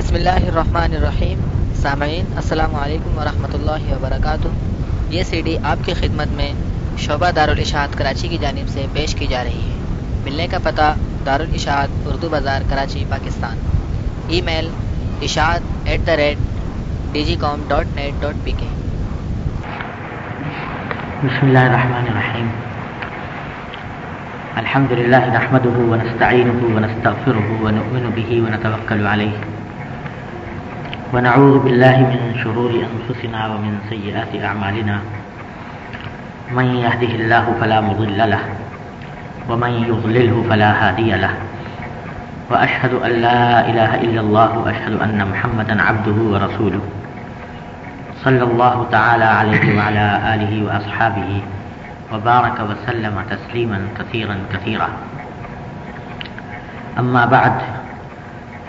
बिस्मिल्लाहिर्रहमानिर्रहीम। सामईन अस्सलामु अलैकुम वरहमतुल्लाहि वबरकातुहू। ये सीडी आपकी खिदमत में शोबा दारुल इशाअत कराची की जानिब से पेश की जा रही है। मिलने का पता दारुल इशाअत उर्दू बाज़ार कराची पाकिस्तान। Email ishaat@digicom.net.pk। बिस्मिल्लाहिर्रहमानिर्रहीम। अल्हम्दुलिल्लाह नहमदुहु व नस्तईनुहु व नस्तगफिरुहु व नु'मिनु बिही व नतवक्कलु अलैहि व नऊज़ु बिल्लाहि मिन शुरूरि अनफुसिना व मिन सय्यिआति अअमालिना। मन यहदिहिल्लाहु फला मुदिल्ल लहु व मन युज़लिल्हु फला हादिय लहु व अशहदु अन ला इलाहा इल्लल्लाह व अशहदु अन्न मुहम्मदन अब्दुहु व रसूलुहु सल्लल्लाहु तआला अलैहि व अला आलिहि व अस्हाबिहि वबारक वसल्लम तस्लीमन कसीरन कसीरा। अम्मा बाद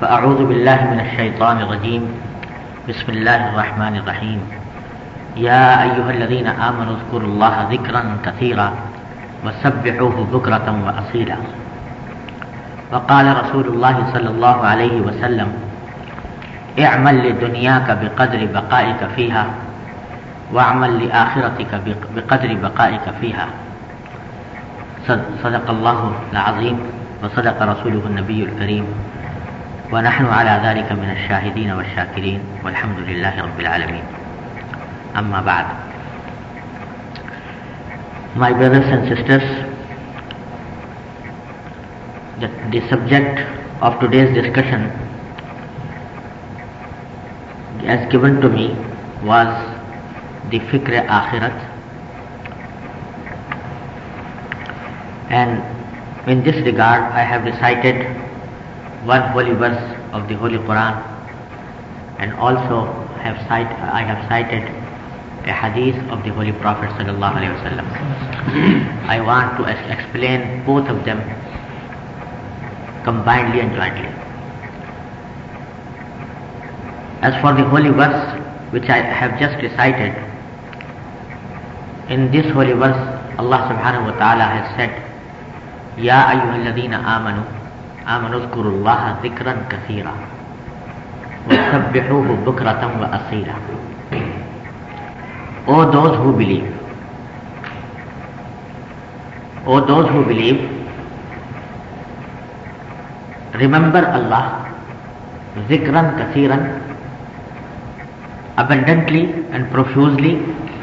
फ़अऊज़ु बिल्लाहि मिनश शैतानिर रजीम। बिस्मिल्लाहिर रहमानिर रहीम। या अय्युहल्लज़ीना आमनु ज़्कुरुल्लाह ज़िक्रन कसीरा वसब्बिहूहु बुक्रतन व असीला। वक़ाल रसूलुल्लाह सल्लल्लाहु अलैहि वसल्लम इअमल लिदुनियाका बिक़द्रि बक़ाइका फ़ीहा वअमल लिआखिरतिका बिक़द्रि बक़ाइका फ़ीहा। सदक़ल्लाहुल अज़ीम व सदक़ रसूलुहुन नबियुल करीम व नहनु अला ज़ालिका मिनश शाहिदीन वश्शाकिरीन वल्हम्दुलिल्लाहि रब्बिल आलमीन। अम्मा बाद। My brothers and sisters, the subject of today's discussion as given to me was the FIKR-E-AAKHRAT, and in this regard I have recited one holy verse of the Holy Quran, and also I have cited a hadith of the Holy Prophet sallallahu alaihi wasallam. I want to explain both of them combinedly and jointly. As for the holy verse which I have just recited, in this holy verse Allah subhanahu wa ta'ala has said, Ya ayyuhalladhina amanu zkurullaha zikran kathira wa sabbihuhu bukratan wa asila. O those who believe, remember Allah zikran kathiran, abundantly and profusely,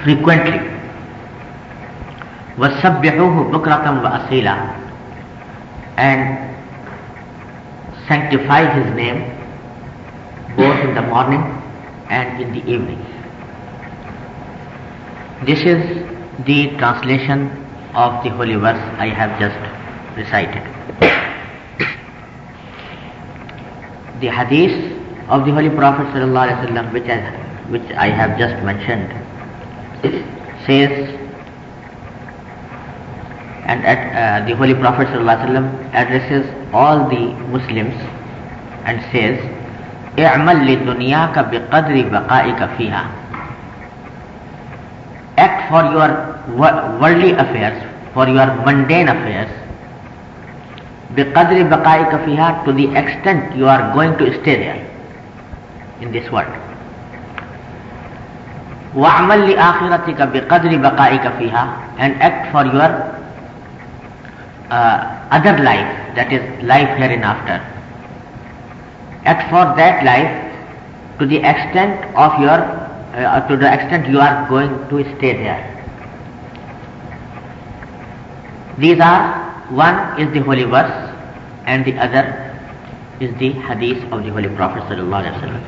frequently. وَسَبِّحُوهُ بُكْرَةً وَأَصِيلًا, and sanctify His name both in the morning and in the evening. This is the translation of the holy verse I have just recited. The hadith of the Holy Prophet sallallahu alaihi wasallam, which I have just mentioned, says, and the Holy Prophet ﷺ addresses all the Muslims and says, "I'mal li dunyaka biqadri baqaika fiha." Act for your worldly affairs, for your mundane affairs, biqadri baqaika fiha, to the extent you are going to stay there in this world. Wa'amal li akhiratika biqadri baqaika fiha, and act for your other life, that is life hereinafter. Act for that life to the extent of your to the extent you are going to stay there. These are, one is the holy verse and the other is the hadith of the Holy Prophet sallallahu alaihi wasallam.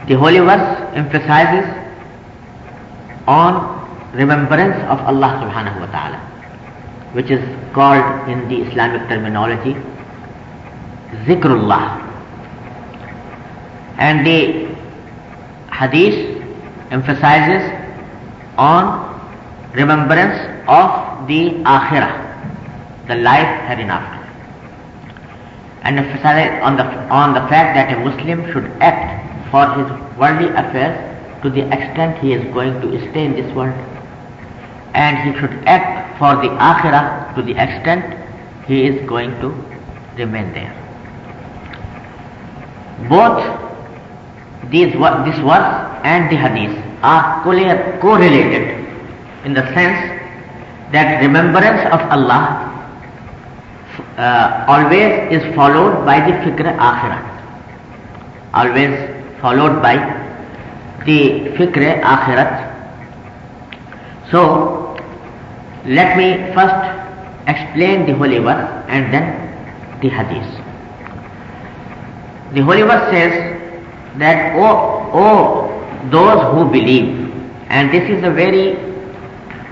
The holy verse emphasizes on remembrance of Allah subhanahu wa ta'ala, which is called in the Islamic terminology zikrullah, and the hadith emphasizes on remembrance of the akhirah, the life hereinafter, and emphasizes on the fact that a Muslim should act for his worldly affairs to the extent he is going to stay in this world, and he should act for the akhirah to the extent he is going to remain there. Both this verse and the hadith are correlated in the sense that remembrance of Allah always is followed by the FIKR-E-AAKHRAT. Always followed by the FIKR-E-AAKHRAT. So, let me first explain the holy verse and then the hadith. The holy verse says that, oh those who believe, and this is a very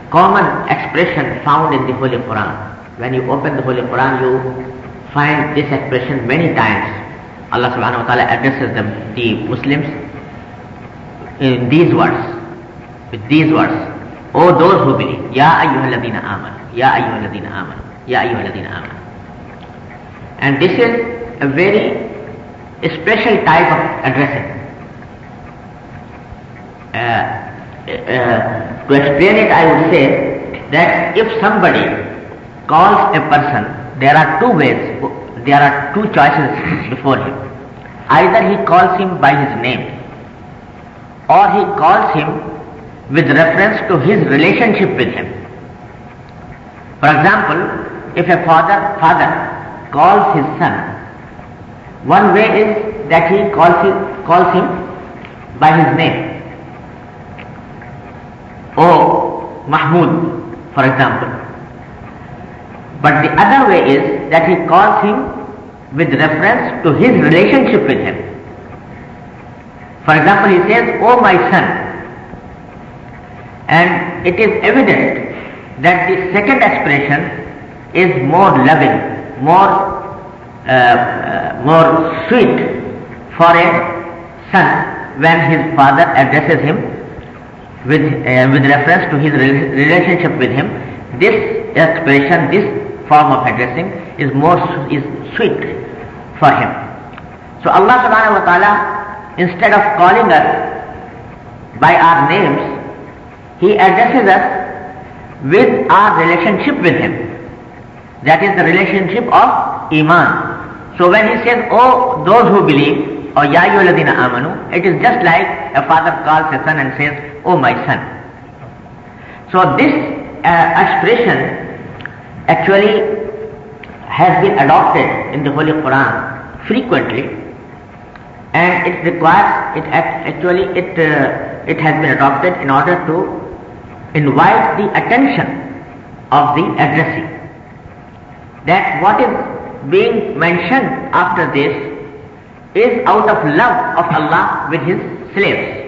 common expression found in the Holy Quran. When you open the Holy Quran, you find this expression many times. Allah subhanahu wa ta'ala addresses the Muslims in these words, with these words. Oh those who believe, Ya ayyuhalladhina amanu, Ya ayyuhalladhina amanu, Ya ayyuhalladhina amanu. And this is a very special type of addressing. To explain it, I would say that if somebody calls a person, there are two ways, there are two choices before him. Either he calls him by his name, or he calls him with reference to his relationship with him. For example, if a father calls his son, one way is that he calls him by his name. Oh Mahmud, for example. But the other way is that he calls him with reference to his relationship with him. For example, he says, oh my son. And it is evident that the second expression is more loving, more sweet for a son when his father addresses him with reference to his relationship with him. This expression, this form of addressing is sweet for him. So Allah subhanahu wa ta'ala, instead of calling us by our names, He addresses us with our relationship with Him. That is the relationship of Iman. So when He says, oh those who believe, or Ya ayyuhalladhina amanu, it is just like a father calls a son and says, oh my son. So this expression actually has been adopted in the Holy Quran frequently, and it has been adopted in order to invite the attention of the addressee, that what is being mentioned after this is out of love of Allah with His slaves.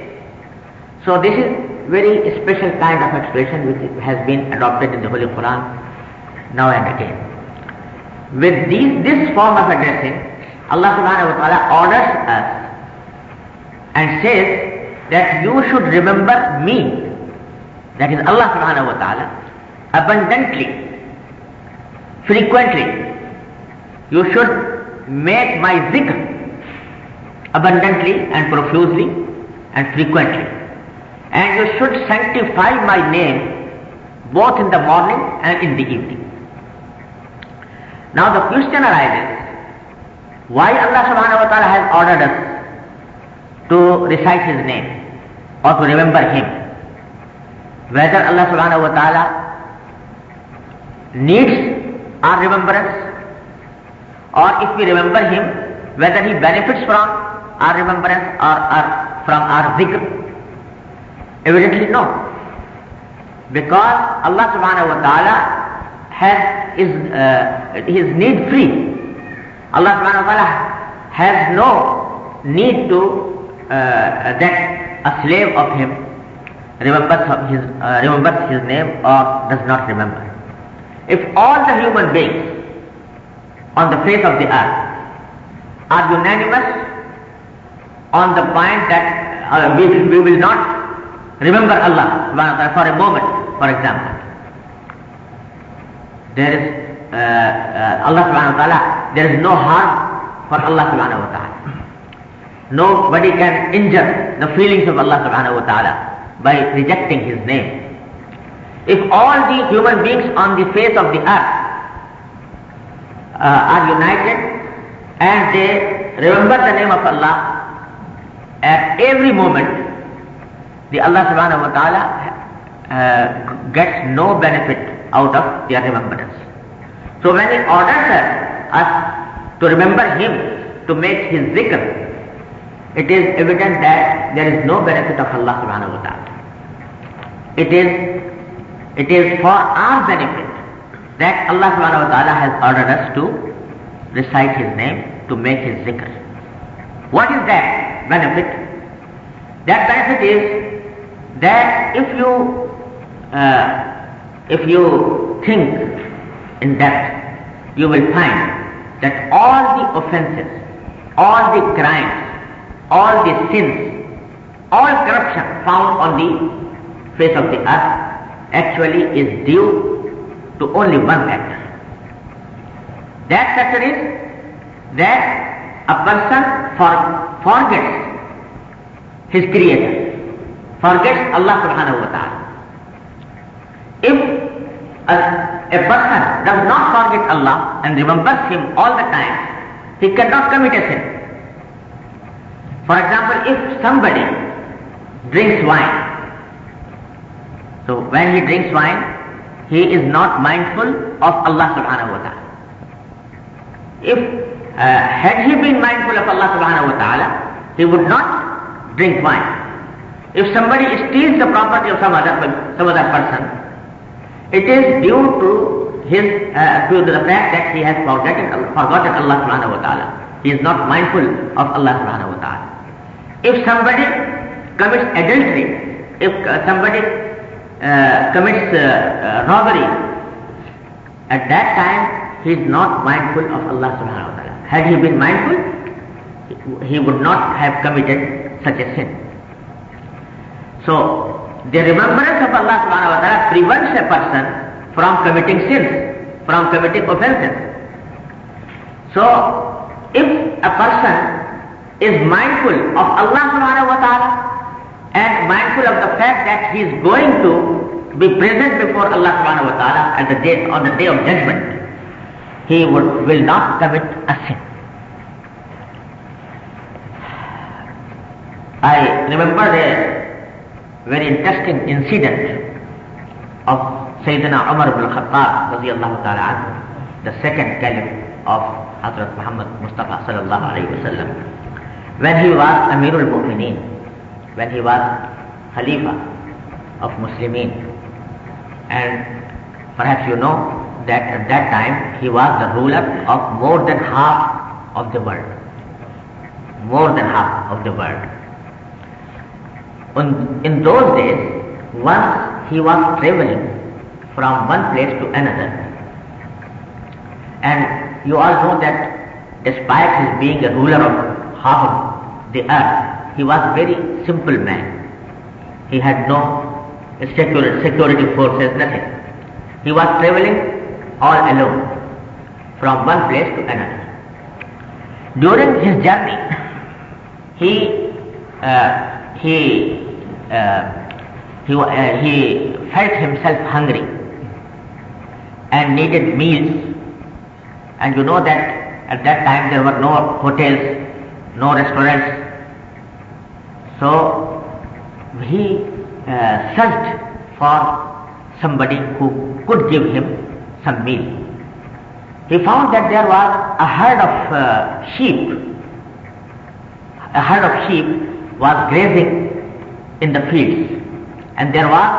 So this is very special kind of expression which has been adopted in the Holy Quran now and again. With this form of addressing, Allah subhanahu wa ta'ala orders us and says that you should remember me, that is Allah subhanahu wa ta'ala, abundantly, frequently. You should make my zikr abundantly and profusely and frequently. And you should sanctify my name both in the morning and in the evening. Now the question arises, why Allah subhanahu wa ta'ala has ordered us to recite His name or to remember Him? Whether Allah subhanahu wa ta'ala needs our remembrance, or if we remember Him, whether He benefits from our remembrance or from our zikr? Evidently no. Because Allah subhanahu wa ta'ala is need free. Allah subhanahu wa ta'ala has no need to that a slave of Him remembers his name or does not remember. If all the human beings on the face of the earth are unanimous on the point that we will not remember Allah subhanahu wa ta'ala for a moment, for example, there is Allah subhanahu wa ta'ala, there is no harm for Allah subhanahu wa ta'ala. Nobody can injure the feelings of Allah subhanahu wa ta'ala by rejecting His name. If all the human beings on the face of the earth are united and they remember the name of Allah at every moment, the Allah subhanahu wa ta'ala gets no benefit out of their remembrance. So when He orders us to remember Him, to make His zikr, it is evident that there is no benefit of Allah subhanahu wa ta'ala. It is for our benefit that Allah subhanahu wa ta'ala has ordered us to recite His name, to make His zikr. What is that benefit? That benefit is that if you think in depth, you will find that all the offenses, all the crimes, all the sins, all corruption found on the face of the earth actually is due to only one factor. That factor is that a person forgets his Creator, forgets Allah subhanahu wa ta'ala. If a person does not forget Allah and remembers Him all the time, he cannot commit a sin. For example, if somebody drinks wine, so when he drinks wine, he is not mindful of Allah subhanahu wa ta'ala. If had he been mindful of Allah subhanahu wa ta'ala, he would not drink wine. If somebody steals the property of some other person, it is due to the fact that he has forgotten Allah subhanahu wa ta'ala. He is not mindful of Allah subhanahu wa ta'ala. If somebody commits adultery, if somebody commits robbery, at that time he is not mindful of Allah subhanahu wa ta'ala. Had he been mindful, he would not have committed such a sin. So, the remembrance of Allah subhanahu wa ta'ala prevents a person from committing sins, from committing offenses. So, if a person is mindful of Allah subhanahu wa ta'ala and mindful of the fact that he is going to be present before Allah subhanahu wa ta'ala on the day of judgment, he will not commit a sin. I remember a very interesting incident of Sayyidina Umar ibn al-Khattab radiyallahu ta'ala anhu, the second caliph of Hazrat Muhammad Mustafa sallallahu alayhi wa sallam. When he was Amirul Mu'mineen, when he was Khalifa of Muslimin, and perhaps you know that at that time he was the ruler of more than half of the world. More than half of the world. In those days, once he was traveling from one place to another, and you all know that despite his being a ruler of half of the earth, he was a very simple man. He had no security forces, nothing. He was traveling all alone from one place to another. During his journey, he felt himself hungry and needed meals. And you know that at that time there were no hotels, no restaurants. So he searched for somebody who could give him some meal. He found that there was a herd of sheep. A herd of sheep was grazing in the fields, and there was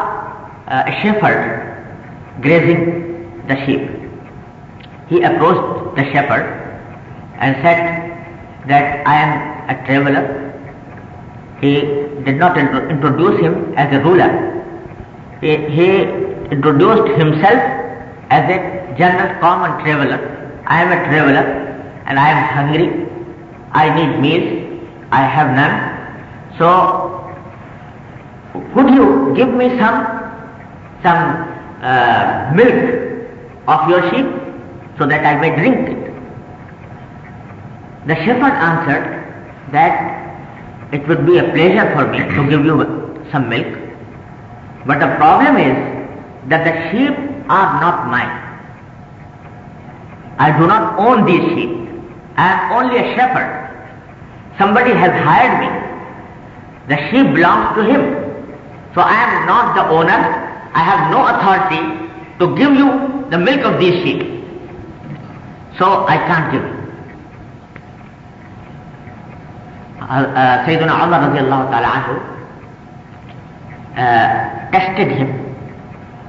a shepherd grazing the sheep. He approached the shepherd and said that I am a traveler. He did not introduce him as a ruler. He introduced himself as a general common traveler. I am a traveler and I am hungry. I need meals. I have none. So could you give me some milk of your sheep so that I may drink it? The shepherd answered that it would be a pleasure for me to give you some milk, but the problem is that the sheep are not mine. I do not own these sheep. I am only a shepherd. somebody has hired me. The sheep belongs to him. So I am not the owner. I have no authority to give you the milk of these sheep. So I can't give you. Sayyidina Umar radiallahu ta'ala anhu tested him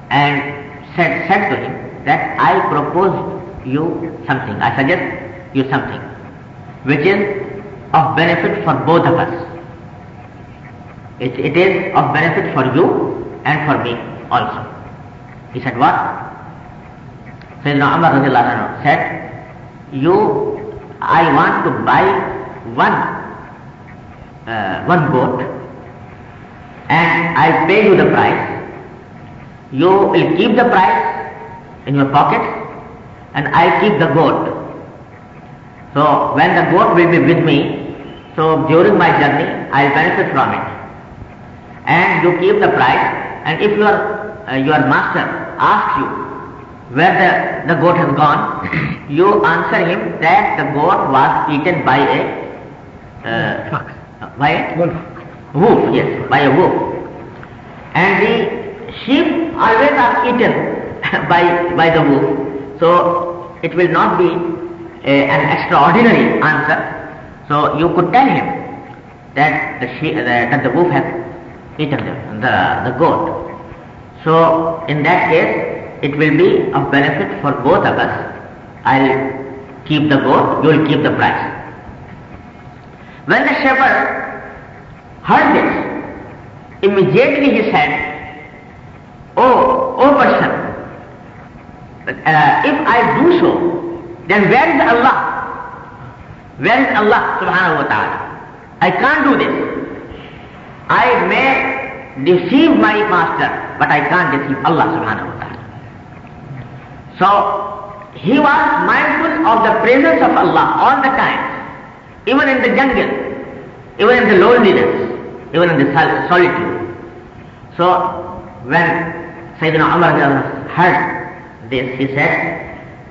and said to him that I propose you something, I suggest you something which is of benefit for both of us. It is of benefit for you and for me also. He said, what? Sayyidina Umar radiallahu anhu said, I want to buy one goat and I'll pay you the price. You will keep the price in your pocket and I'll keep the goat. So when the goat will be with me, so during my journey I'll benefit from it. And you keep the price, and if your master asks you where the goat has gone, you answer him that the goat was eaten by a wolf, yes, by a wolf. And the sheep always are eaten by the wolf. So it will not be an extraordinary answer. So you could tell him that the wolf has eaten the goat. So in that case, it will be of benefit for both of us. I'll keep the goat, you will keep the price. When the shepherd heard this, immediately he said, Oh person, if I do so, then where is Allah? Where is Allah subhanahu wa ta'ala? I can't do this. I may deceive my master, but I can't deceive Allah subhanahu wa ta'ala. So he was mindful of the presence of Allah all the time, even in the jungle, even in the loneliness, even in the solitude. So when Sayyidina Umar heard this, he said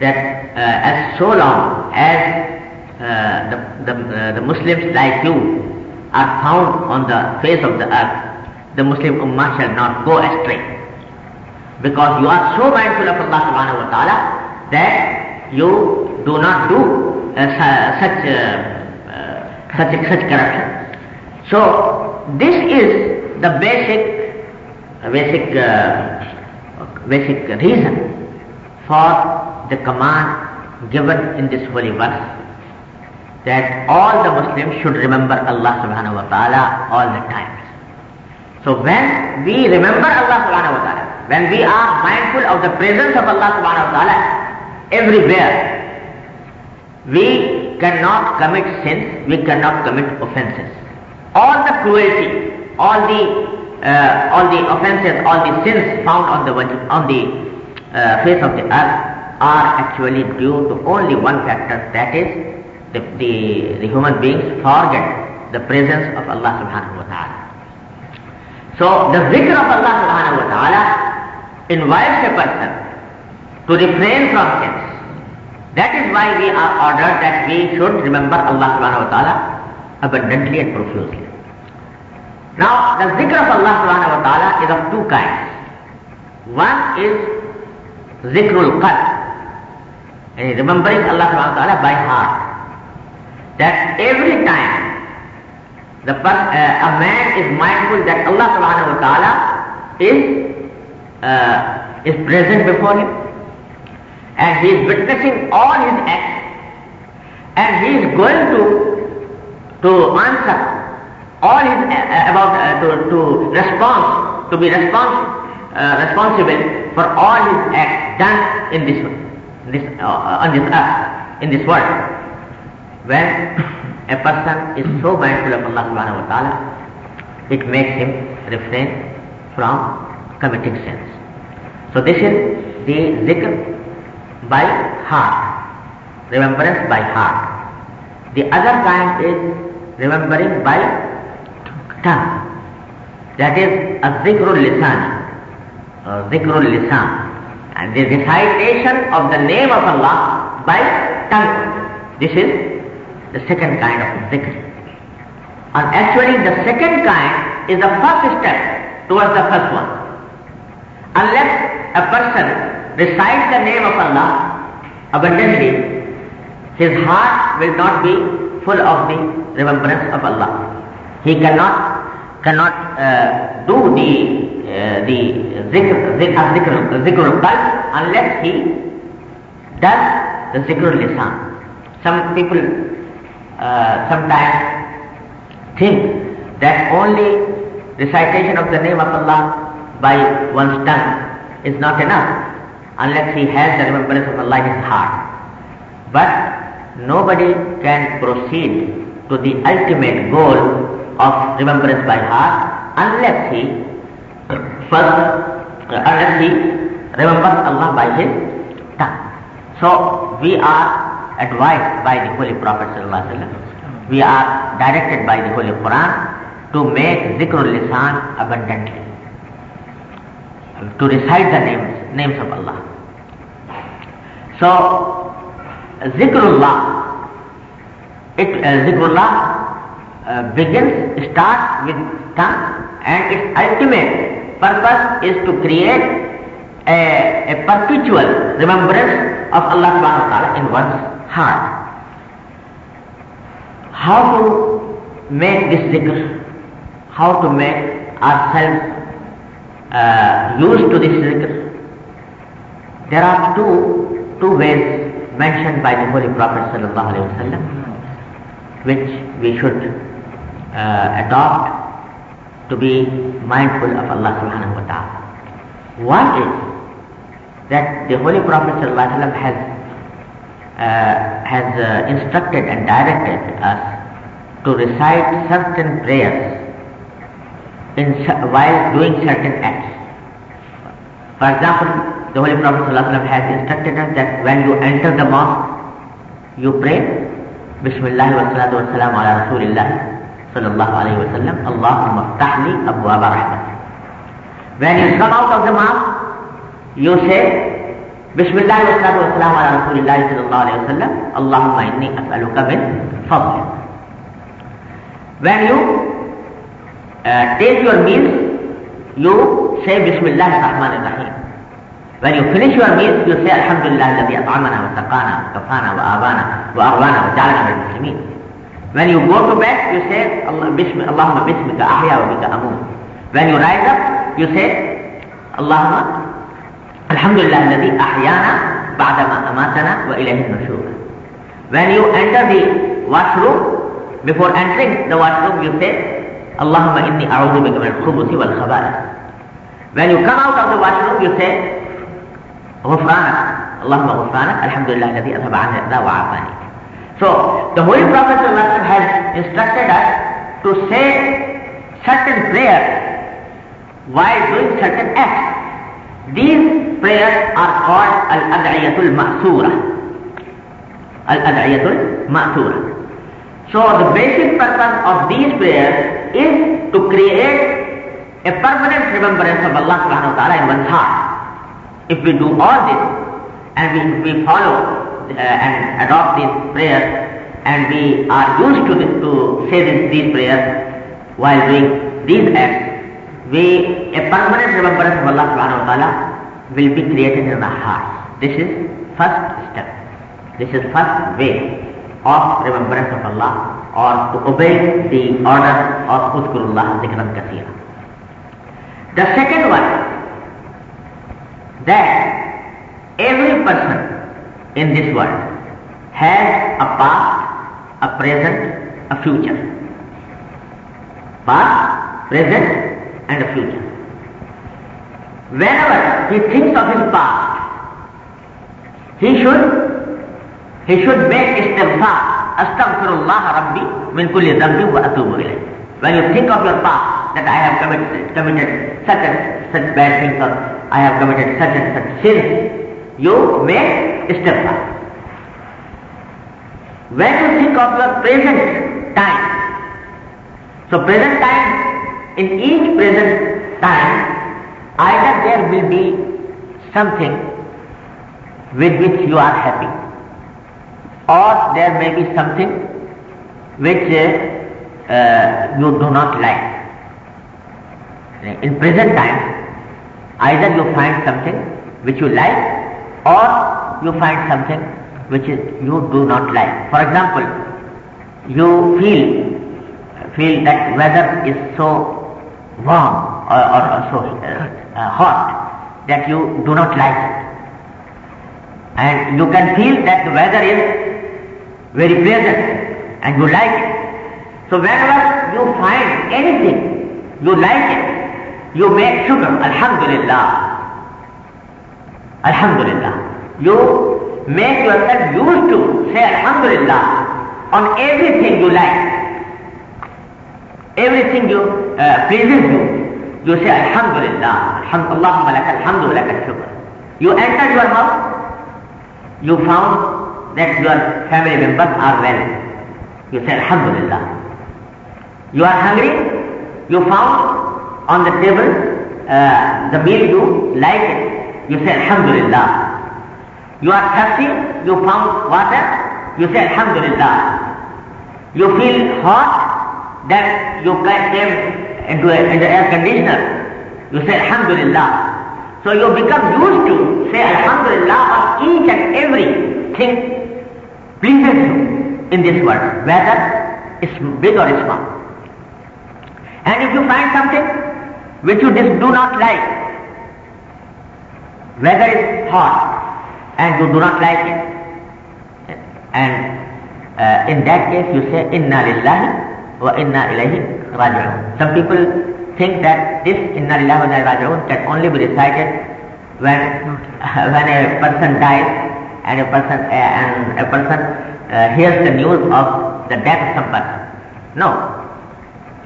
that as so long as the Muslims like you are found on the face of the earth, the Muslim Ummah shall not go astray. Because you are so mindful of Allah subhanahu wa ta'ala that you do not do such corruption. So this is the basic reason for the command given in this holy verse, that all the Muslims should remember Allah subhanahu wa ta'ala all the time. So when we remember Allah subhanahu wa ta'ala, when we are mindful of the presence of Allah subhanahu wa ta'ala everywhere, we cannot commit sins, we cannot commit offenses. All the cruelty, all the offenses, all the sins found on the face of the earth are actually due to only one factor, that is the human beings forget the presence of Allah subhanahu wa ta'ala. So the zikr of Allah subhanahu wa ta'ala invites a person to refrain from sins. That is why we are ordered that we should remember Allah subhanahu wa ta'ala abundantly and profusely. Now the zikr of Allah subhanahu wa ta'ala is of two kinds. One is zikrul qalb, remembering Allah subhanahu wa ta'ala by heart. That every time a man is mindful that Allah subhanahu wa ta'ala is present before him, and he is witnessing all his acts, and he is going to answer all his to be responsible for all his acts done on this earth, in this world. When a person is so mindful of Allah subhanahu wa ta'ala, it makes him refrain from committing sins. So this is the zikr by heart, remembrance by heart. The other kind is remembering by tongue. That is a zikrul lisan, and the recitation of the name of Allah by tongue. This is the second kind of zikr. And actually the second kind is the first step towards the first one. Unless a person recites the name of Allah abundantly, his heart will not be full of the remembrance of Allah. He cannot do the zikr qalb unless he does the zikr lisan. Some people sometimes think that only recitation of the name of Allah by one's tongue is not enough unless he has the remembrance of Allah in his heart. But nobody can proceed to the ultimate goal of remembrance by heart unless he remembers Allah by his tongue. So we are advised by the Holy Prophet ﷺ, we are directed by the Holy Quran to make zikrul lisan abundantly, to recite the names of Allah. So zikrullah, starts with tongue, and its ultimate purpose is to create a perpetual remembrance of Allah subhanahu wa ta'ala in one's heart. How to make this zikr? How to make ourselves used to this zikr? There are two ways mentioned by the Holy Prophet sallallahu alaihi wasallam, which we should adopt to be mindful of Allah subhanahu wa ta'ala. One is that the Holy Prophet sallallahu alaihi wasallam has instructed and directed us to recite certain prayers while doing certain acts. For example, the Holy Prophet ﷺ has instructed us that when you enter the mosque, you pray Bismillah wa salatu wa salam ala Rasulillah sallallahu alayhi wa sallam, Allahumma ftahli abwaba rahmat. When you come out of the mosque, you say Bismillah wa salatu wa salam ala Rasulillah sallallahu alayhi wa sallam, Allahumma inni as'aluka min fadli. When you take your meals, you say Bismillah ar-Rahman ar-Rahim. When you finish your meals, you say Alhamdulillah alladhi at'amana wa saqana wa kafana wa abana wa aghwana wa ja'alana min muslimin. When you go to bed, you say Allahumma bismika ahya wa bika amut. When you rise up, you say Allahumma Alhamdulillah alladhi ahyana ba'da ma amatana wa ilayhi nushur. When you enter the washroom, before entering the washroom, you say Allahumma inni a'udhu bika min al-khubuthi wal khaba'ith. When you come out of the washroom, you say Ghufranak, Allahumma Ghufranak, Alhamdulillah alladhi athaba anni adha wa afani. So, the Holy Prophet ﷺ has instructed us to say certain prayers while doing certain acts. These prayers are called Al-Ad'iyatul Ma'thura. Al-Ad'iyatul Ma'thura. So, the basic purpose of these prayers is to create a permanent remembrance of Allah subhanahu wa ta'ala in one's heart. If we do all this and we follow and adopt these prayers and we are used to say these prayers while doing these acts, a permanent remembrance of Allah subhanahu wa ta'ala will be created in our heart. This is first step. This is first way of remembrance of Allah, or to obey the order of Udhkurullah Zikran Kaseera. The second one, that every person in this world has a past, a present, a future. Past, present and a future. Whenever he thinks of his past, he should make istighfar, astaghfirullah rabbi min kulli dhanbin wa atubu ilayh. When you think of your past, that I have committed such and such bad things, or I have committed such and such sins, you make istighfar. When you think of your present time, so present time, in each present time, either there will be something with which you are happy, or there may be something which you do not like. In present times, either you find something which you like, or you find something which you do not like. For example, you feel that weather is so warm or so hot that you do not like it. And you can feel that the weather is very pleasant and you like it. So whenever you find anything, you like it, you make shukr, alhamdulillah. Alhamdulillah. You make yourself used to say alhamdulillah on everything you like. Everything you pleases you. You say alhamdulillah. Allahumma laka alhamdu laka shukr. You enter your house, you found that your family members are well. You say alhamdulillah. You are hungry, you found on the table the meal you like it. You say alhamdulillah. You are thirsty, you found water, you say alhamdulillah. You feel hot, then you came into the air conditioner, you say alhamdulillah. So you become used to say alhamdulillah on each and everything pleases you in this world, whether it's big or small. And if you find something which you do not like, whether it's hot and you do not like it, and in that case you say inna lillahi wa inna ilayhi raji'un. Some people think that this inna lillahi wa inna ilayhi raji'un can only be recited when a person dies and a person hears the news of the death of some person. No.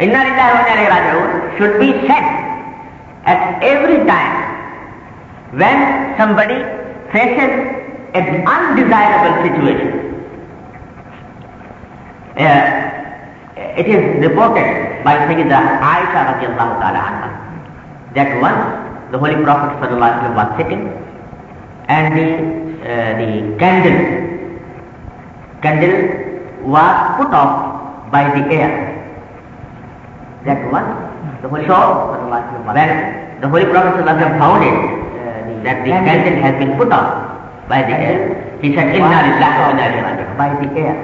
Inna lillahi wa inna ilayhi raji'un should be said at every time when somebody faces an undesirable situation. It is reported by Sayyida Aisha radiallahu ta'ala anha that once the Holy Prophet sallallahu alaihi wasallam was sitting and the candle was put off by the air. That once the Holy Prophet when the Holy Prophet sallallahu alaihi wasallam found it that the candle has been put off by the air, he said inna lillahi wa inna ilayhi raji'un, by the air.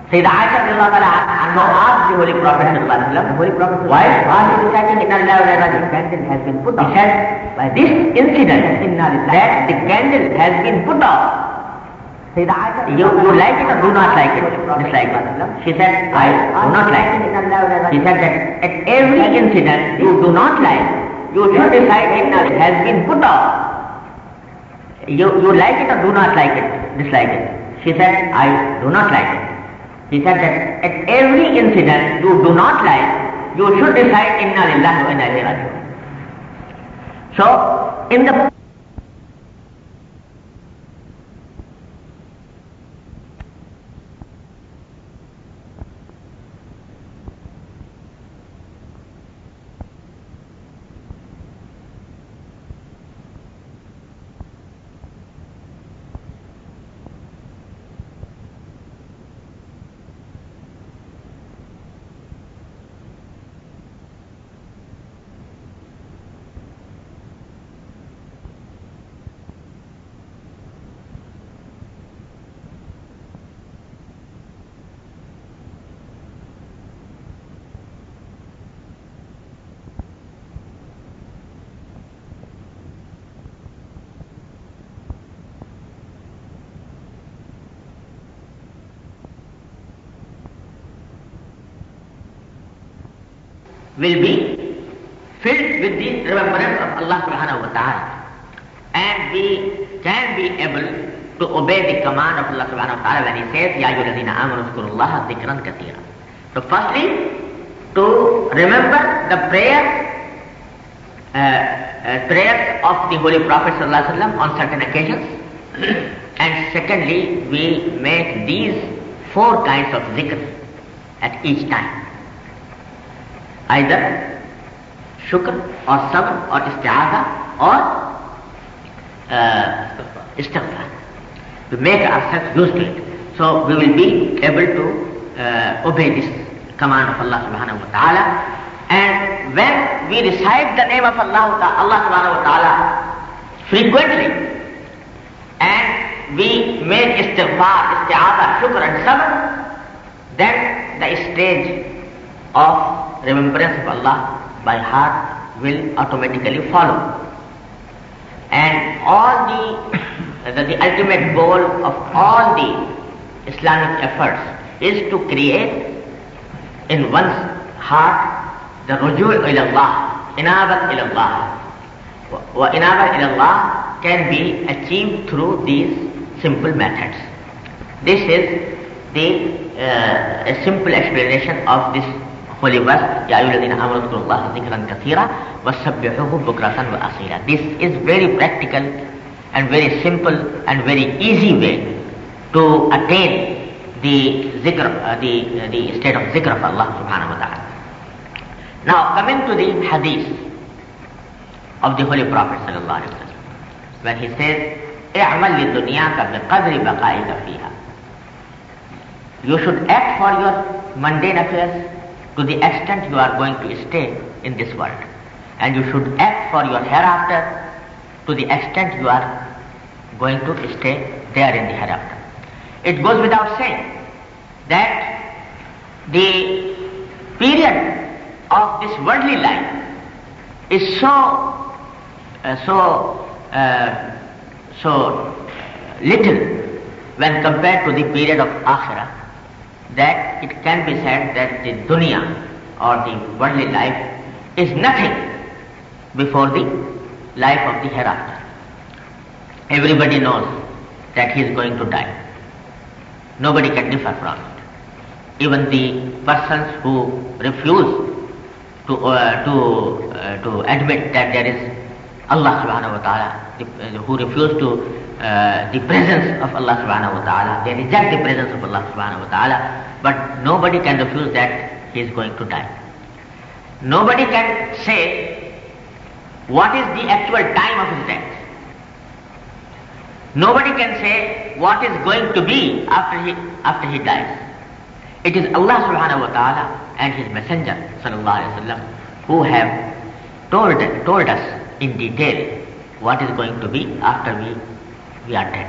Sayyida Aisha radiallahu ta'ala anha asked the Holy Prophet sallallahu alaihi wasallam, why are you reciting inna lillahi wa inna ilayhi raji'un? The candle has been put off. He said, by this incident, that the candle has been put off. Sayyida Aisha, you like it or do not like it? Dislike it. She said, I do not like it. She said that at every incident you do not like, you should decide inna has been put off. You like it or do not like it? Dislike it. She said, I do not like it. He said that at every incident you do not like, you should decide inna lillahi wa inna ilayhi raji'un. So, in the will be filled with the remembrance of Allah subhanahu wa ta'ala, and we can be able to obey the command of Allah subhanahu wa ta'ala when He says Ya ayyuhalladhina amanu dhkurullaha dhikran kathira. So firstly, to remember the prayers of the Holy Prophet sallallahu alaihi wasallam on certain occasions, and secondly we make these 4 kinds of dhikr at each time. Either shukr or sabr or isti'adha or istighfar. We make ourselves used to it. So we will be able to obey this command of Allah subhanahu wa ta'ala. And when we recite the name of Allah subhanahu wa ta'ala frequently, and we make istighfar, isti'adha, shukr and sabr, then the stage of remembrance of Allah by heart will automatically follow. And all the ultimate goal of all the Islamic efforts is to create in one's heart the ruju' ila Allah, inabat ila Allah. Wa inabat ila Allah can be achieved through these simple methods. This is a simple explanation of this holy verse, Ya ayyuhalladhina amanu dhkurullaha dhikran kathira wasabbihuhu bukratan wa asila. This is very practical and very simple and very easy way to attain the zikr, the state of zikr of Allah subhanahu wa ta'ala. Now coming to the hadith of the Holy Prophet sallallahu alaihi wasallam, when he says, "I'mal lidunyaka biqadri baqa'ika fiha." You should act for your mundane affairs to the extent you are going to stay in this world, and you should act for your hereafter to the extent you are going to stay there in the hereafter. It goes without saying that the period of this worldly life is so little when compared to the period of akhirah, that it can be said that the dunya or the worldly life is nothing before the life of the hereafter. Everybody knows that he is going to die. Nobody can differ from it. Even the persons who refuse to admit that there is Allah subhanahu wa ta'ala, who refuse to the presence of Allah subhanahu wa ta'ala, they reject the presence of Allah subhanahu wa ta'ala, but nobody can refuse that he is going to die. Nobody can say what is the actual time of his death. Nobody can say what is going to be after he dies. It is Allah subhanahu wa ta'ala and his messenger sallallahu alaihi wasallam who have told us in detail what is going to be after we are dead.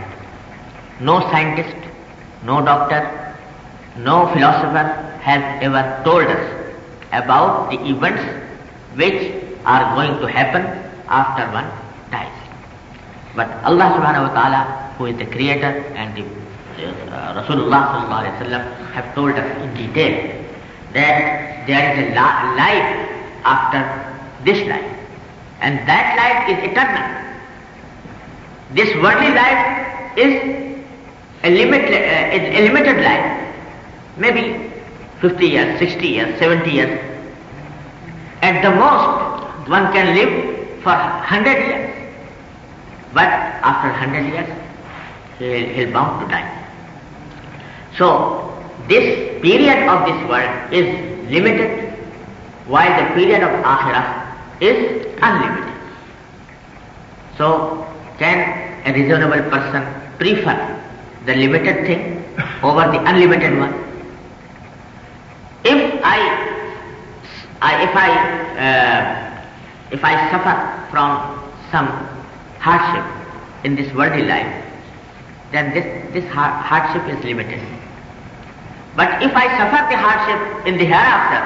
No scientist, no doctor, no philosopher has ever told us about the events which are going to happen after one dies. But Allah subhanahu wa ta'ala, who is the creator, and the Rasulullah sallallahu alaihi wasallam have told us in detail that there is a life after this life, and that life is eternal. This worldly life is a limited life, maybe 50 years, 60 years, 70 years. At the most, one can live for 100 years. But after 100 years, he'll bound to die. So, this period of this world is limited, while the period of akhirah is unlimited. So, can a reasonable person prefer the limited thing over the unlimited one? If I suffer from some hardship in this worldly life, then this hardship is limited. But if I suffer the hardship in the hereafter,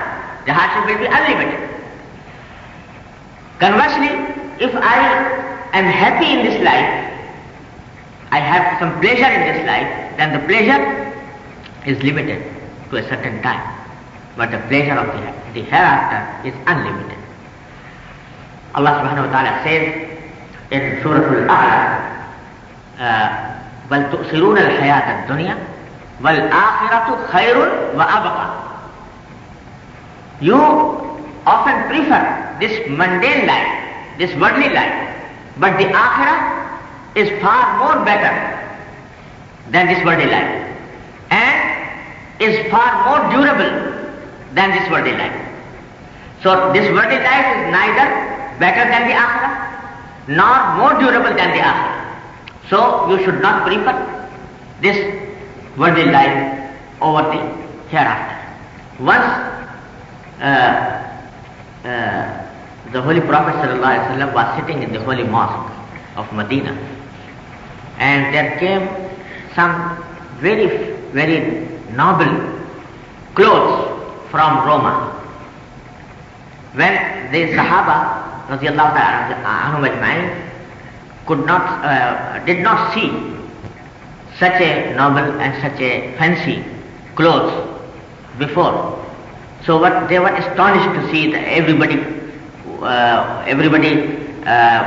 the hardship will be unlimited. Conversely, if I am happy in this life, I have some pleasure in this life, then the pleasure is limited to a certain time. But the pleasure of the hereafter is unlimited. Allah subhanahu wa ta'ala says in Surah Al-A'la, بَلْ تُؤْثِرُونَ الْحَيَاةَ الدُّنْيَا وَالْآخِرَةُ خَيْرٌ وَأَبْقَى. You often prefer this mundane life, this worldly life, but the akhirah is far more better than this worldly life, and is far more durable than this worldly life. So this worldly life is neither better than the akhirah nor more durable than the akhirah. So you should not prefer this worldly life over the hereafter. Once the Holy Prophet ﷺ was sitting in the Holy Mosque of Medina, and there came some very, very noble clothes from Roma. When the Sahaba radiallahu ta'ala anhum ajma'in did not see such a noble and such a fancy clothes before. So they were astonished to see that everybody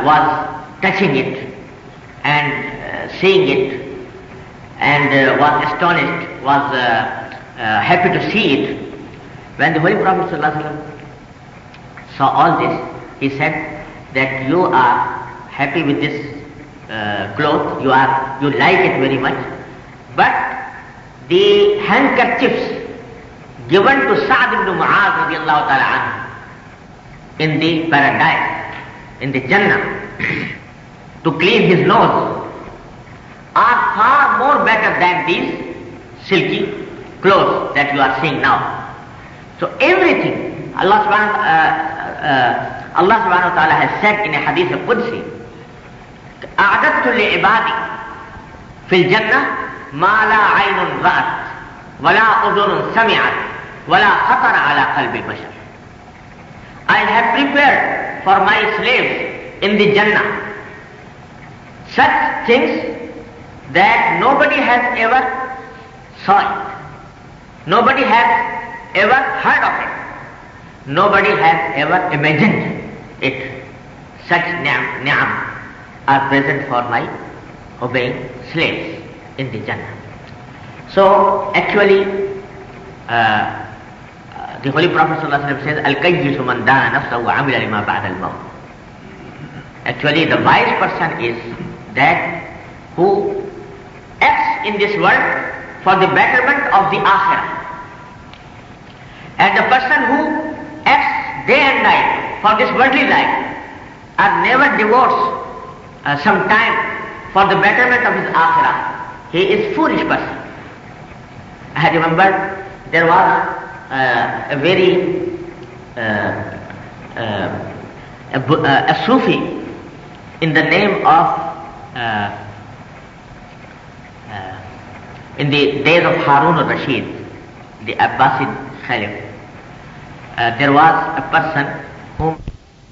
was touching it and seeing it, and was astonished, was happy to see it. When the Holy Prophet ﷺ saw all this, he said that you are happy with this cloth, you like it very much, but the handkerchiefs given to Sa'd ibn Mu'adh radiallahu ta'ala anhu in the paradise, in the Jannah, to clean his nose, are far more better than these silky clothes that you are seeing now. So everything Allah subhanahu wa ta'ala has said in a hadith al-Qudsi, أعددت لعبادي في الجنة ما لا عين رأت ولا أذن سمعت ولا خطر على قلب البشر. I have prepared for my slaves in the Jannah such things that nobody has ever saw it, nobody has ever heard of it, nobody has ever imagined it. Such ni'am are present for my obeying slaves in the Jannah. So actually the Holy Prophet ﷺ says, Al-Qayyisu man dana nafsahu wa amila lima ba'da al-maut. Actually the wise person is that who acts in this world for the betterment of the Akhirah. And the person who acts day and night for this worldly life and never devotes some time for the betterment of his Akhirah, he is foolish person. I remember there was a very a Sufi in the name of in the days of Harun al-Rashid, the Abbasid Caliph. There was a person whom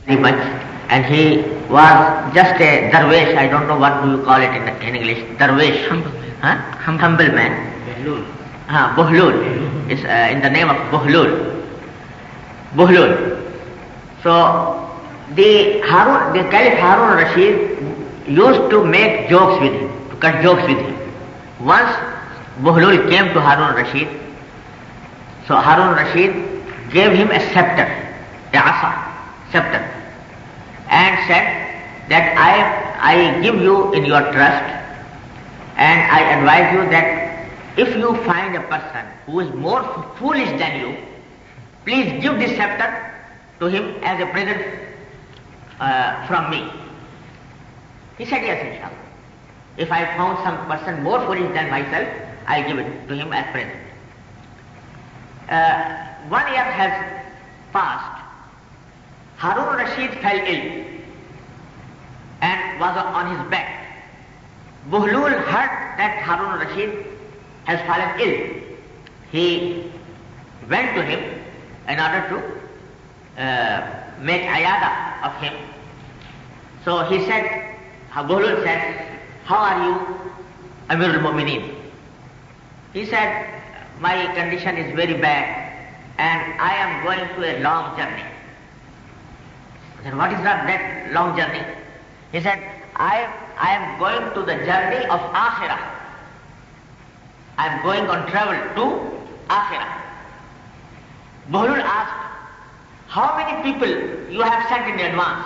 very much, and he was just a darwish. I don't know what do you call it in English. Darwish, humble man. Buhlul is in the name of Buhlul. So the Caliph Harun al-Rashid used to make jokes with him, to cut jokes with him. Once Buhlul came to Harun al-Rashid, so Harun al-Rashid gave him a scepter, a asa, scepter, and said that I give you in your trust, and I advise you that if you find a person who is more foolish than you, please give this scepter to him as a present from me. He said, yes, inshallah. If I found some person more foolish than myself, I'll give it to him as present. 1 year has passed. Harun al-Rashid fell ill and was on his bed. Buhlul heard that Harun al-Rashid has fallen ill. He went to him in order to make ayada of him. So he said, Buhlul said, how are you, Amir al-Mu'mineen? He said, my condition is very bad and I am going to a long journey. Then what is that long journey? He said, I am going to the journey of Akhirah. I am going on travel to Akhirah. Buhlul asked, how many people you have sent in advance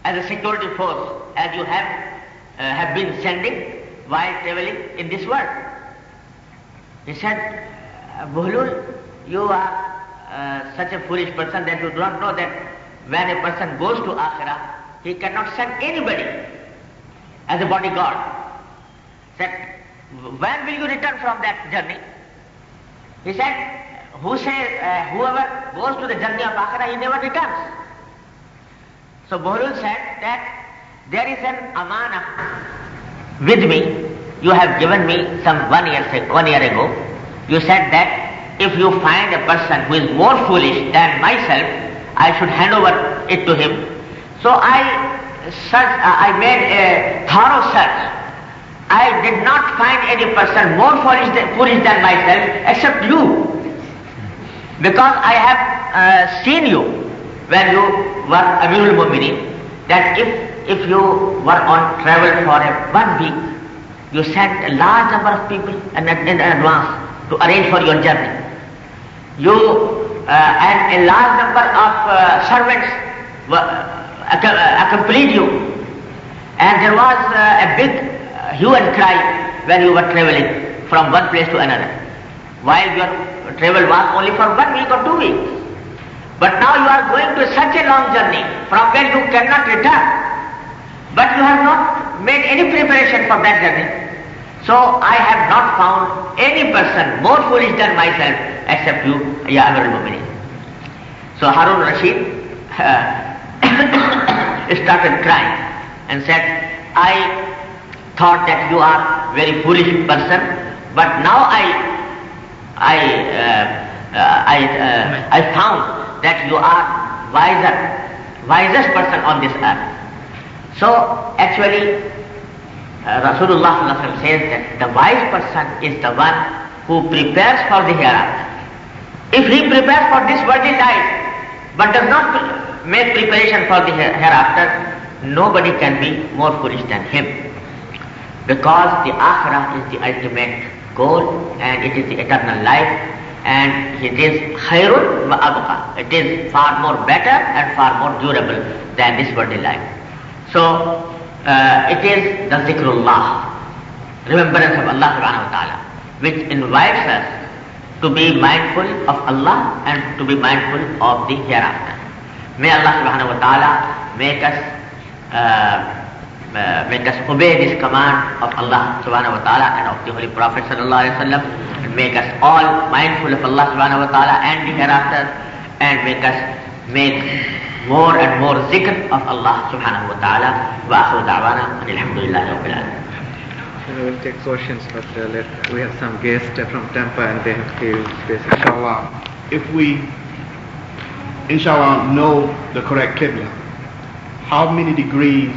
as a security force, as you have been sending while traveling in this world? He said, Buhlul, you are such a foolish person that you do not know that when a person goes to Akhirah, he cannot send anybody as a bodyguard. He said, when will you return from that journey? He said, who says whoever goes to the journey of Akhirah, he never returns. So Bahlul said that there is an amana with me. You have given me some 1 year ago. You said that if you find a person who is more foolish than myself, I should hand over it to him. So I made a thorough search. I did not find any person more foolish than myself except you. Because I have seen you when you were Amirul Mu'minin, that if you were on travel for 1 week, you sent a large number of people in advance to arrange for your journey. And a large number of servants accompanied you. And there was a big hue and cry when you were traveling from one place to another, while your travel was only for 1 week or 2 weeks. But now you are going to such a long journey from where you cannot return, but you have not made any preparation for that journey. So I have not found any person more foolish than myself except you, Ya Amir al-Mu'minin. So Harun Rashid started crying and said, I thought that you are a very foolish person, but now I found that you are wisest person on this earth. So actually Rasulullah says that the wise person is the one who prepares for the hereafter. If he prepares for this worldly life but does not make preparation for the hereafter, nobody can be more foolish than him. Because the Akhirah is the ultimate goal and it is the eternal life, and it is khairun wa abqa. It is far more better and far more durable than this worldly life. So it is the zikrullah, remembrance of Allah subhanahu wa ta'ala, which invites us to be mindful of Allah and to be mindful of the hereafter. May Allah subhanahu wa ta'ala make us obey this command of Allah subhanahu wa ta'ala and of the Holy Prophet sallallahu alaihi wasallam, and make us all mindful of Allah subhanahu wa ta'ala and the hereafter, and make more and more zikr of Allah subhanahu wa ta'ala. Wa akhiru da'wana alhamdulillahi rabbil alamin. We'll take questions, but we have some guests from Tampa and they have to space. Inshallah, if we inshallah know the correct qibla, how many degrees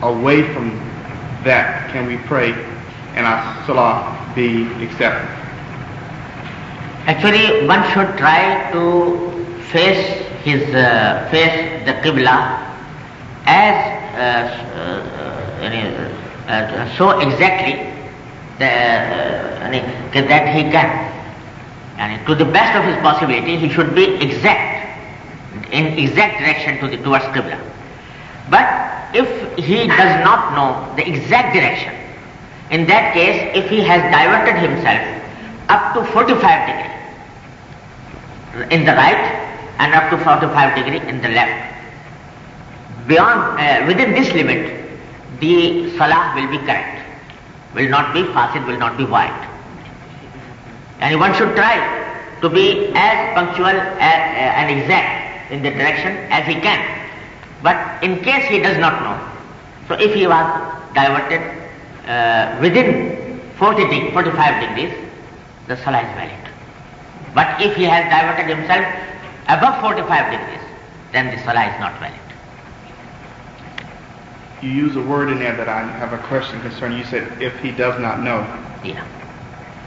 away from that can we pray and our salah be accepted? Actually, one should try to face the qibla as so exactly that he can. And to the best of his possibility, he should be in exact direction towards qibla. But if he does not know the exact direction, in that case, if he has diverted himself up to 45 degrees in the right and up to 45 degrees in the left, within this limit, the salah will be correct, will not be fasid, will not be void. And one should try to be as punctual and exact in the direction as he can. But in case he does not know, so if he was diverted within 45 degrees, the salah is valid. But if he has diverted himself above 45 degrees, then the salah is not valid. You use a word in there that I have a question concerning. You said if he does not know. Yeah.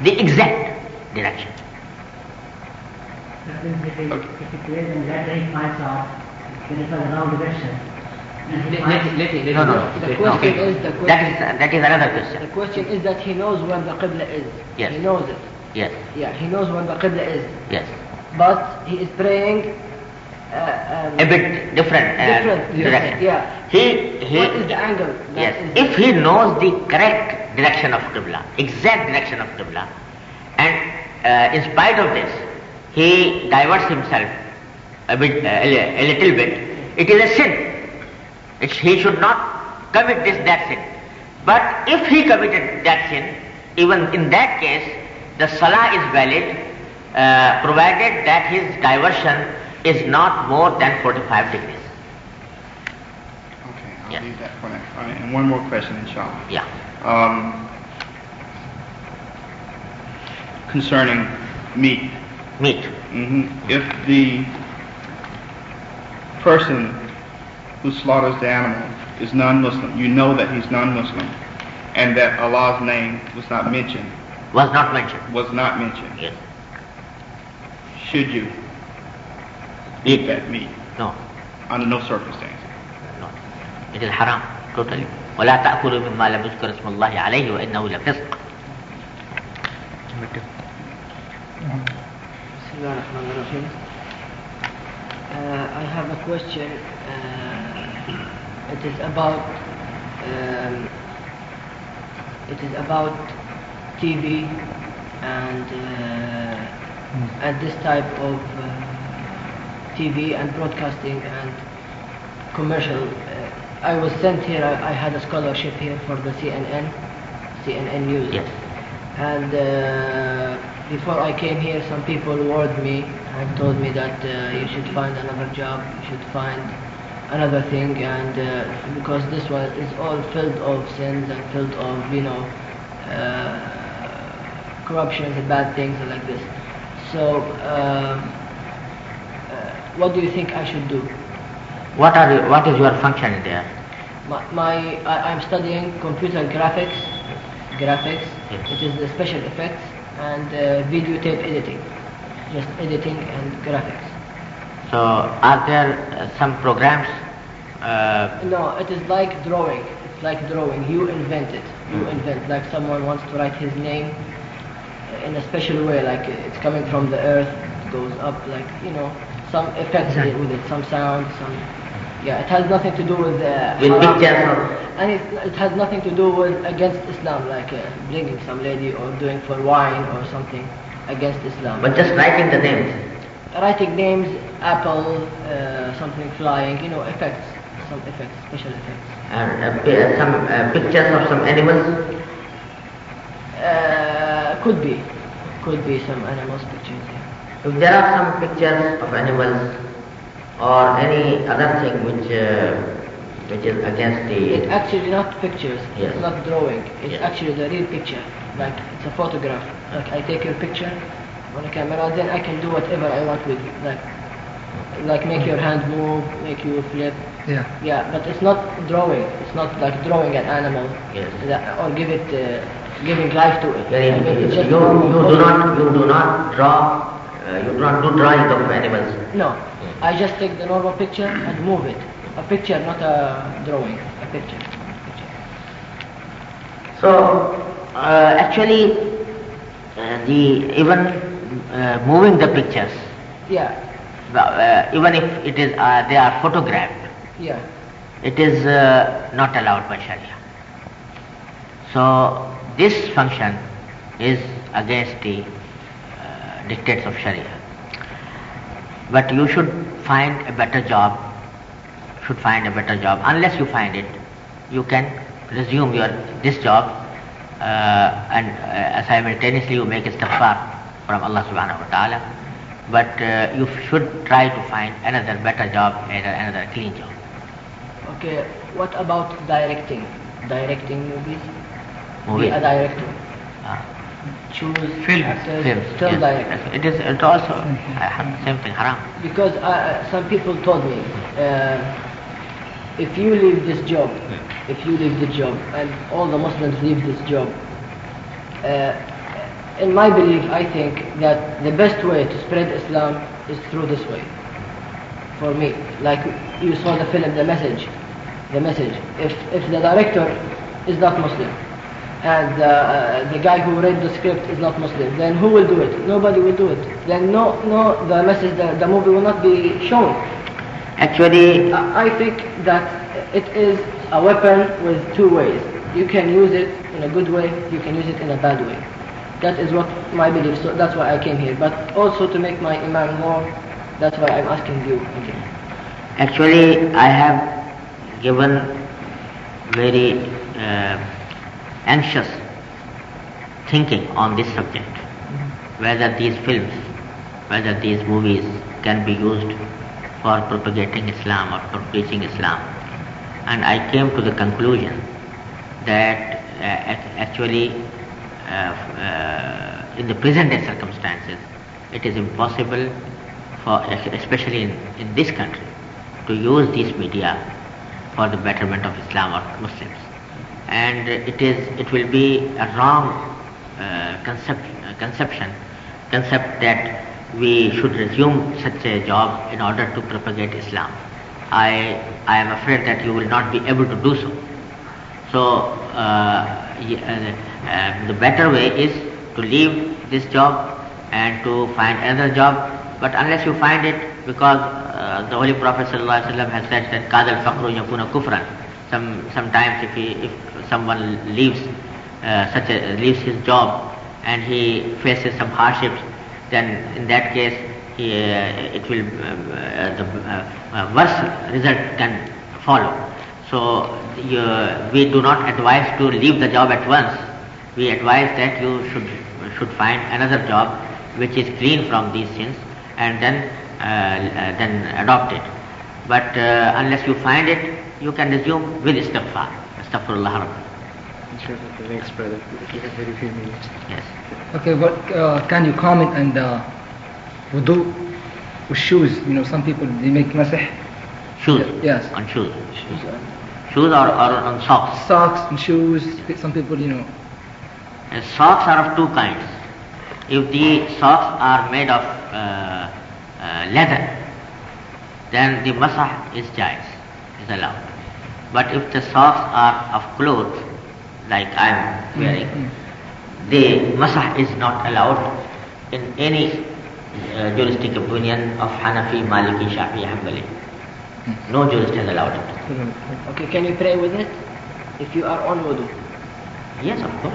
The exact direction. If he plays in that day, he finds out that it was the wrong direction. That is another question. The question is that he knows when the qibla is. Yes. He knows it. Yes. Yeah, he knows when the qibla is. Yes. But he is praying a bit different direction. Yeah. What is the angle? Yes. If he knows the correct direction of qibla, exact direction of qibla, and in spite of this, he diverts himself a little bit, it is a sin. He should not commit that sin. But if he committed that sin, even in that case, the salah is valid provided that his diversion is not more than 45 degrees. Okay, I'll Yeah. leave that for next. All right, and one more question, inshallah. Yeah. Concerning meat. Meat. If the person who slaughters the animal is non-Muslim, you know that he's non-Muslim, and that Allah's name was not mentioned. Was not mentioned. Yes. Should you Eat that meat? No. Under no circumstances. No. It is haram, totally. ولا تأكلوا مما لم يذكر اسم الله عليه وإنه لفسق. Bismillahirrahmanirrahim. I have a question. It is about TV and this type of TV and broadcasting and commercial. I was sent here. I had a scholarship here for the CNN News. Yes. And before I came here, some people warned me and told me that you should find another job, you should find another thing, and because this one is all filled of sins and filled of, corruptions and bad things and like this. So, what do you think I should do? What is your function there? I'm studying computer graphics. Yes. It is the special effects and videotape editing, just editing and graphics. So, are there some programs? No, it is like drawing. It's like drawing. You invent it. You invent. Like someone wants to write his name in a special way, like it's coming from the earth, it goes up, like, some effects with it, some sound, some... Yeah, it has nothing to do with... With pictures? And it has nothing to do with against Islam, like bringing some lady or doing for wine or something against Islam. But just writing the names? Writing names, apple, something flying, effects, some effects, special effects. And some pictures of some animals? Could be some animals pictures, yeah. If there are some pictures of animals or any other thing which is against the... It's actually not pictures, Yes. it's not drawing, it's Yes. actually the real picture, like it's a photograph. Like I take your picture on a camera, then I can do whatever I want with it, like make your hand move, make you flip. Yeah. Yeah, but it's not drawing, it's not like drawing an animal, Yes. or giving life to it. Very I mean, it's just you do not draw, you do not do drawing of animals. No, I just take the normal picture and move it. A picture, not a drawing. A picture. So actually, even moving the pictures, Yeah, even if it is they are photographed, yeah. it is not allowed by Sharia. So this function is against the dictates of Sharia. But you should find a better job. Unless you find it, you can resume this job and simultaneously you make istighfar from Allah subhanahu wa ta'ala. But you should try to find another better job, another clean job. Okay, what about directing? Directing movies? Movies. Be a director. Ah. Choose Films. actors, Films, still yes. direct. It also same thing, haram. Because some people told me, if you leave this job, and all the Muslims leave this job, in my belief, I think that the best way to spread Islam is through this way. For me, like you saw the film, The Message. If the director is not Muslim, and the guy who read the script is not Muslim, then who will do it? Nobody will do it. Then the message, the movie will not be shown. Actually, I think that it is a weapon with two ways. You can use it in a good way, you can use it in a bad way. That is what my belief, so that's why I came here. But also to make my iman more, that's why I'm asking you again. Actually, I have given very anxious thinking on this subject, whether these films whether these movies can be used for propagating Islam or for preaching Islam. And I came to the conclusion that actually in the present day circumstances, it is impossible for, especially in this country, to use these media for the betterment of Islam or Muslims. And it will be a wrong concept that we should resume such a job in order to propagate Islam. I am afraid that you will not be able to do so. So the better way is to leave this job and to find another job. But unless you find it, because the Holy Prophet ﷺ has said that قَادَ الْفَقْرُ يَكُونَ كُفْرًا. Sometimes if someone leaves his job and he faces some hardships, then in that case the worst result can follow. So we do not advise to leave the job at once. We advise that you should find another job which is clean from these sins, and then adopt it. But unless you find it, you can resume with istighfar. Astaghfirullah Rabbi. Thanks, brother. We have very few minutes. Yes. Okay, what can you comment on the wudu with shoes? You know, some people they make masah. Shoes. Yes. On shoes. Shoes or on socks. Socks and shoes. Some people, you know. Socks are of two kinds. If the socks are made of leather, then the masah is jais, is allowed. But if the socks are of cloth, like I am wearing, the masah is not allowed in any juristic opinion of Hanafi, Maliki, Shafi, Hanbali. No jurist has allowed it. Okay, can you pray with it if you are on wudu? Yes, of course.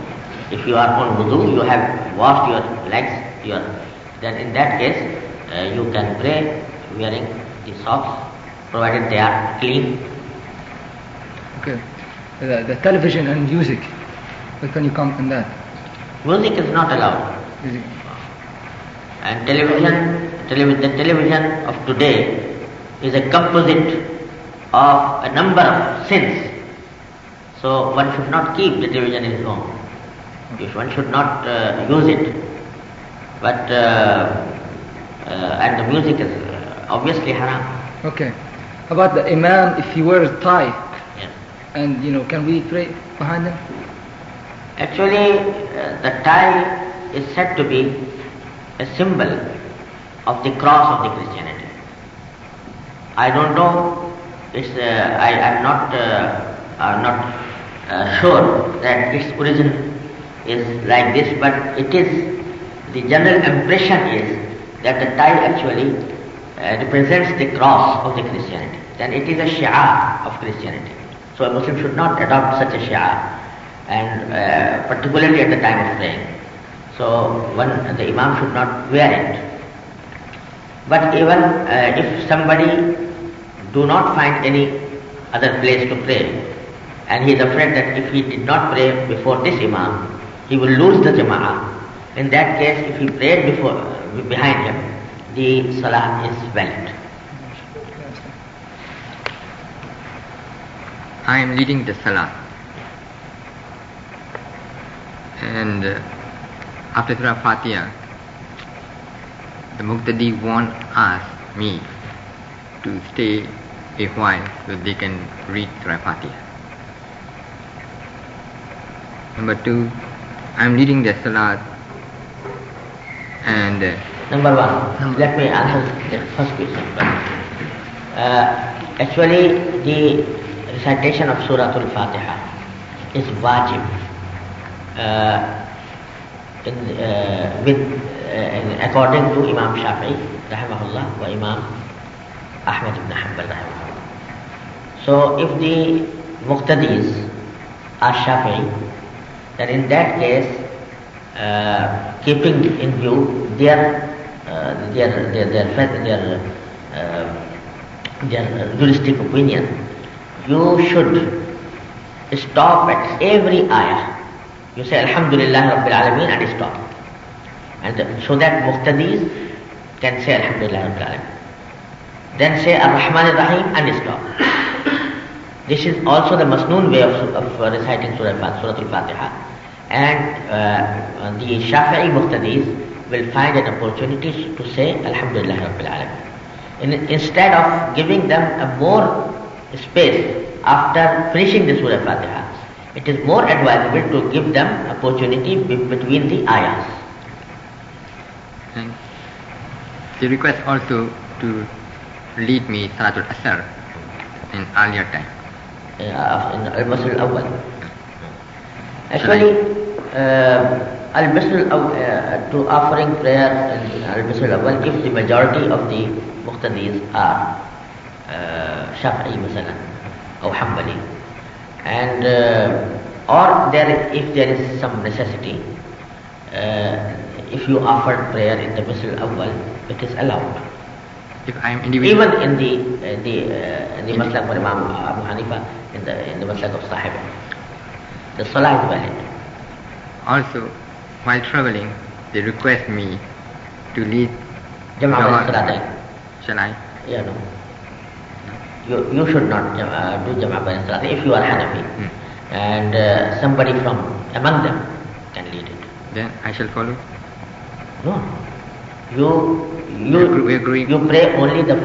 If you are on wudu, you have washed your legs, then in that case you can pray wearing the socks, provided they are clean. Okay. The television and music, what can you comment on that? Music is not allowed. Music. And the television of today is a composite of a number of sins. So one should not keep the television in his home. One should not use it. But and the music is obviously haram. Okay. About the imam, if he wears a tie, Yes. and you know, can we pray behind him? Actually, the tie is said to be a symbol of the cross of the Christianity. I don't know. I'm not sure that its origin is like this, but it is. The general impression is that the tie actually represents the cross of the Christianity. Then it is a shi'ar of Christianity. So a Muslim should not adopt such a shi'ar, and particularly at the time of praying. So the imam should not wear it. But even if somebody do not find any other place to pray, and he is afraid that if he did not pray before this imam, he will lose the jama'ah. In that case, if he prayed behind him, the salah is valid. I am leading the salah, and after Surah Fatiha, the Muqtadi won't ask me to stay a while so they can read Surah Fatiha. Number two, I am leading the salah, and Number one, let me answer the first question. Actually, the recitation of Surah Al-Fatiha is wajib according to Imam Shafi'i rahimahullah wa Imam Ahmad ibn Hanbal rahimahullah. So if the Muqtadis are Shafi'i, then in that case, keeping in view their juristic opinion, you should stop at every ayah. You say Alhamdulillah Rabbil Alameen and stop. And so that Muqtadis can say Alhamdulillah Rabbil Alamin. Then say Ar-Rahman Ar-Rahim and stop. This is also the masnoon way of reciting Surah Al-Fatiha. And the Shafi'i Muqtadis will find an opportunity to say Alhamdulillah Rabbil Alamin. Instead of giving them a more space after finishing the Surah Fatiha, it is more advisable to give them opportunity between the ayahs. And they request also to lead me Salatul Asr in earlier time. In Al-Masr al-Awwal. Actually, Al-Masr to offering prayer in Al-Masr al-Awwal, if the majority of the Muqtadis are Shafi'i Masalan or Hanbali, and or if there is some necessity, if you offer prayer in the Masr al-Awwal, it is allowed. If I am individual, Even in the Maslak of Imam Abu Hanifa, in the Maslak of Sahib, the Salah is valid. also while traveling, they request me to lead Jama'ah Salatain. Shall I? Yeah, no. You should not do Jama'ah Bain Salatain if you are Hanafi. And somebody from among them can lead it. Then I shall follow. No. You pray only the